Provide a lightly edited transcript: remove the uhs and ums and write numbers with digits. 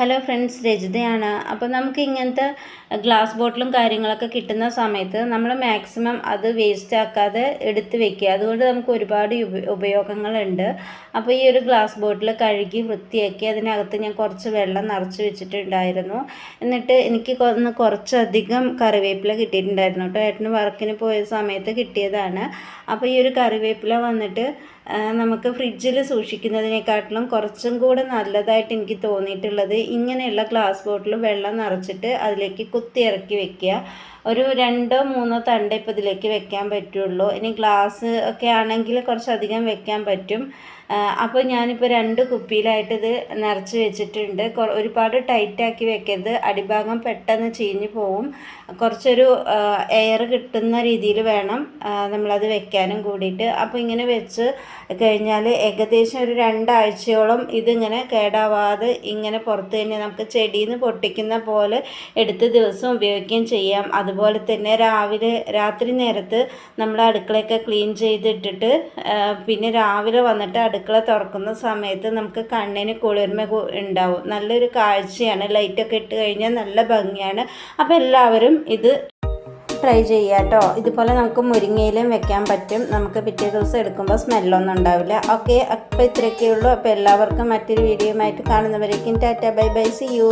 Hello friends, രജിതയാണ്. അപ്പോൾ നമുക്ക് ഇങ്ങനത്തെ ഗ്ലാസ് ബോട്ടിലും കാര്യങ്ങളൊക്കെ കിട്ടുന്ന സമയത്ത് നമ്മൾ മാക്സിമം അത് വേസ്റ്റ് ആക്കാതെ എടുത്ത് വെക്കുക. അതുകൊണ്ട് നമുക്ക് ഒരുപാട് ഉപയോഗങ്ങളുണ്ട്. അപ്പോൾ ഈ ഒരു ഗ്ലാസ് ബോട്ടിൽ കഴുകി വൃത്തിയാക്കി അതിനകത്ത് ഞാൻ കുറച്ച് വെള്ളം നിറച്ച് വെച്ചിട്ടുണ്ടായിരുന്നു. എന്നിട്ട് എനിക്ക് കുറച്ചധികം കറിവേപ്പില കിട്ടിയിട്ടുണ്ടായിരുന്നു കേട്ടോ. ഏട്ടന് വർക്കിന് പോയ സമയത്ത് കിട്ടിയതാണ്. അപ്പോൾ ഈ ഒരു കറിവേപ്പില വന്നിട്ട് നമുക്ക് ഫ്രിഡ്ജിൽ സൂക്ഷിക്കുന്നതിനെക്കാട്ടിലും കുറച്ചും കൂടെ നല്ലതായിട്ട് എനിക്ക് തോന്നിയിട്ടുള്ളത് ഇങ്ങനെയുള്ള ഗ്ലാസ് ബോട്ടിൽ വെള്ളം നിറച്ചിട്ട് അതിലേക്ക് കുത്തി ഇറക്കി വെക്കുക. ഒരു 2-3 തണ്ട് ഇപ്പോൾ ഇതിലേക്ക് വെക്കാൻ പറ്റുള്ളൂ. ഇനി ഗ്ലാസ് ഒക്കെ ആണെങ്കിൽ കുറച്ചധികം വെക്കാൻ പറ്റും. അപ്പോൾ ഞാനിപ്പോൾ 2 കുപ്പിയിലായിട്ട് ഇത് നിറച്ച് വെച്ചിട്ടുണ്ട്. ഒരുപാട് ടൈറ്റാക്കി വെക്കരുത്, അടിഭാഗം പെട്ടെന്ന് ചീഞ്ഞ് പോവും. കുറച്ചൊരു എയർ കിട്ടുന്ന രീതിയിൽ വേണം നമ്മളത് വെക്കാനും കൂടിയിട്ട്. അപ്പോൾ ഇങ്ങനെ വെച്ച് കഴിഞ്ഞാൽ ഏകദേശം ഒരു 2 ആഴ്ചയോളം ഇതിങ്ങനെ കേടാവാതെ ഇങ്ങനെ പുറത്ത് തന്നെ നമുക്ക് ചെടിയിൽ നിന്ന് പൊട്ടിക്കുന്ന പോലെ എടുത്ത് ദിവസം ഉപയോഗിക്കുകയും ചെയ്യാം. അതുപോലെ തന്നെ രാത്രി നേരത്ത് നമ്മൾ അടുക്കളയൊക്കെ ക്ലീൻ ചെയ്തിട്ടിട്ട് പിന്നെ രാവിലെ വന്നിട്ട് അടുക്കള തുറക്കുന്ന സമയത്ത് നമുക്ക് കണ്ണിന് കുളിർമ ഉണ്ടാവും. നല്ലൊരു കാഴ്ചയാണ്. ലൈറ്റൊക്കെ ഇട്ട് കഴിഞ്ഞാൽ നല്ല ഭംഗിയാണ്. അപ്പോൾ എല്ലാവരും ഇത് ട്രൈ ചെയ്യുക കേട്ടോ. ഇതുപോലെ നമുക്ക് മുരിങ്ങയിലും വെക്കാൻ പറ്റും. നമുക്ക് പിറ്റേ ദിവസം എടുക്കുമ്പോൾ സ്മെല്ലൊന്നും ഉണ്ടാവില്ല. ഓക്കെ, അപ്പോൾ ഇത്രയൊക്കെ ഉള്ളൂ. അപ്പോൾ എല്ലാവർക്കും മറ്റൊരു വീഡിയോയുമായിട്ട് കാണുന്നവരേക്കും tata, bye bye, see U.